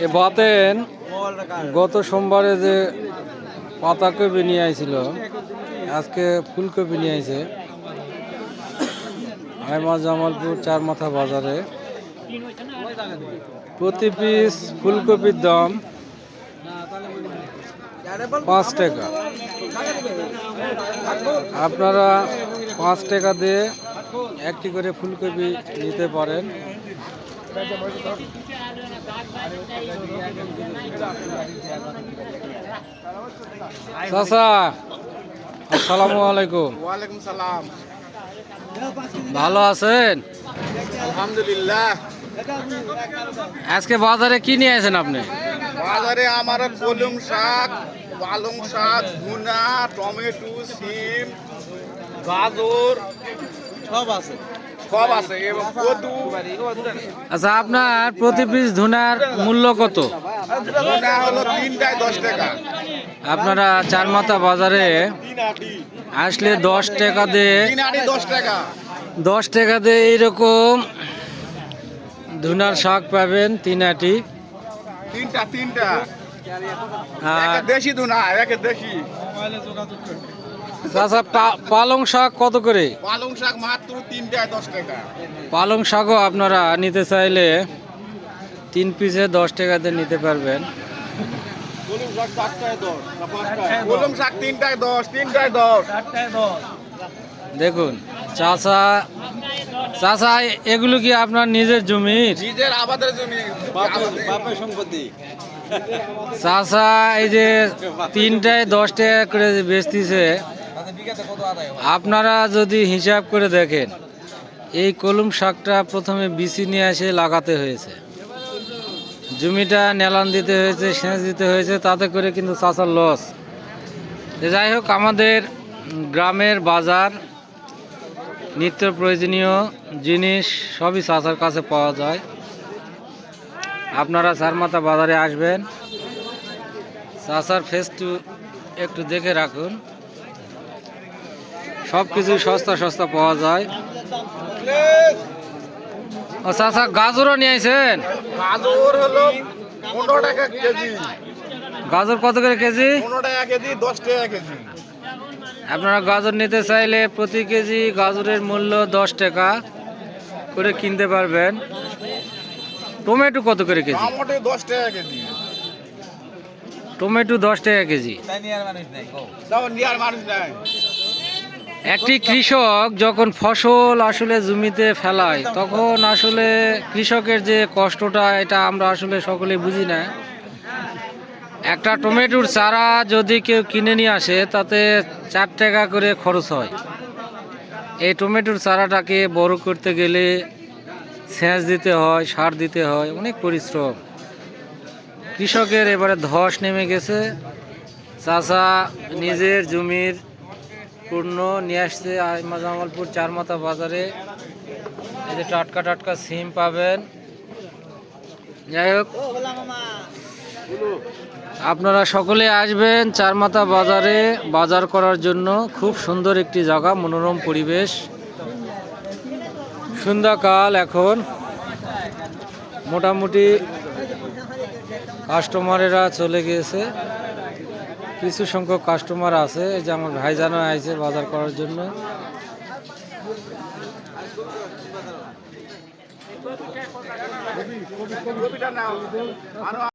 এ বাতেন গত সোমবারে যে পাতাকপি নিয়ে আইছিল, আজকে ফুলকপি নিয়ে আইছে হাইমা জামালপুর চার মাথা বাজারে। প্রতি পিস ফুলকপির দাম 5 টাকা। আপনারা 5 টাকা দিয়ে একটি করে ফুলকপি নিতে পারেন। চাচা, আসসালামু আলাইকুম। ওয়ালাইকুম সালাম। ভালো আছেন? আলহামদুলিল্লাহ। আজকে বাজারে কি নিয়ে আছেন আপনি? বাজারে আমার কলম শাক, পালং শাক, ভুনা, টমেটো, সিম, গাজর সব আছে এবং কদু। আচ্ছা, আপনার প্রতি পিস ধুনার মূল্য কত? ভুনা হলো 3টায় 10 টাকা। আপনারা চার মাথা বাজারে আসলে 10 টাকা দিয়ে 3 আটি 10 টাকা। 10 টাকা দিয়ে এইরকম ধুনার শাক পাবেন 3 আটি। তিনটা আর একটা দেশি ধুনা, একটা দেশি। চাচা, পালং শাক কত করে? পালং শাক মাত্র 3টায় 10 টাকা। পালং শাকও আপনারা নিতে চাইলে 3 পিসে 10 টাকা দিয়ে নিতে পারবেন। কলম শাক 4টায় 10 না 5টায়? কলম শাক 3টায় 10, 3টায় 10, 4টায় 10। দেখুন চাচা, এগুলো কি আপনার নিজের জমির? নিজের আবাদের জমি, বাপের সম্পত্তি। চাচা, এই যে 3টায় 10 টাকা করে বেচতেছে, আপনারা যদি হিসাব করে দেখেন, এই কলম শাকটা প্রথমে বিচি নিয়ে এসে লাগাতে হয়েছে, জমিটা নেলান দিতে হয়েছে, সেচ দিতে হয়েছে, তাতে করে কিন্তু চাচার লস। যাই হোক, আমাদের গ্রামের বাজার নিত্য প্রয়োজনীয় জিনিস সবই চাচার কাছে পাওয়া যায়। আপনারা চারমাথা বাজারে আসবেন, চাচার ফেসটু একটু দেখে রাখুন, সব কিছু সস্তা পাওয়া যায়। ও চাচা, গাজরও নিয়ে আইছেন? গাজর হলো 15 টাকা কেজি। গাজর কত করে কেজি? 15 টাকা কেজি, 10 টাকা কেজি। আপনারা গাজর নিতে চাইলে প্রতি কেজি গাজরের মূল্য 10 টাকা করে কিনতে পারবেন। টমেটো কত করে কেজি? টমেটো 10 টাকা কেজি। টমেটো 10 টাকা কেজি। দাও, নিয়ার মানুষ নাই। একটি কৃষক যখন ফসল আসলে জমিতে ফেলায়, তখন আসলে কৃষকের যে কষ্টটা, এটা আমরা আসলে সকলেই বুঝি না। একটা টমেটোর চারা যদি কেউ কিনে নিয়ে আসে, তাতে 4 টাকা করে খরচ হয়। এই টমেটোর চারাটাকে বড় করতে গেলে সেচ দিতে হয়, সার দিতে হয়, অনেক পরিশ্রম। কৃষকের এবারে ধস নেমে গেছে। চাচা নিজের জমির পূর্ণ নিয়ে আসছে হাইমা জামালপুর চার মাথা বাজারে। এই যে টাটকা সিম পাবেন। যাই হোক, আপনারা সকলে আসবেন চার মাথা বাজারে বাজার করার জন্য। খুব সুন্দর একটি জায়গা, মনোরম পরিবেশ। সন্ধ্যাকাল এখন, মোটামুটি কাস্টমারেরা চলে গিয়েছে, কিছু সংখ্যক কাস্টমার আছে। এই যে আমার ভাইজানও আইছে বাজার করার জন্য।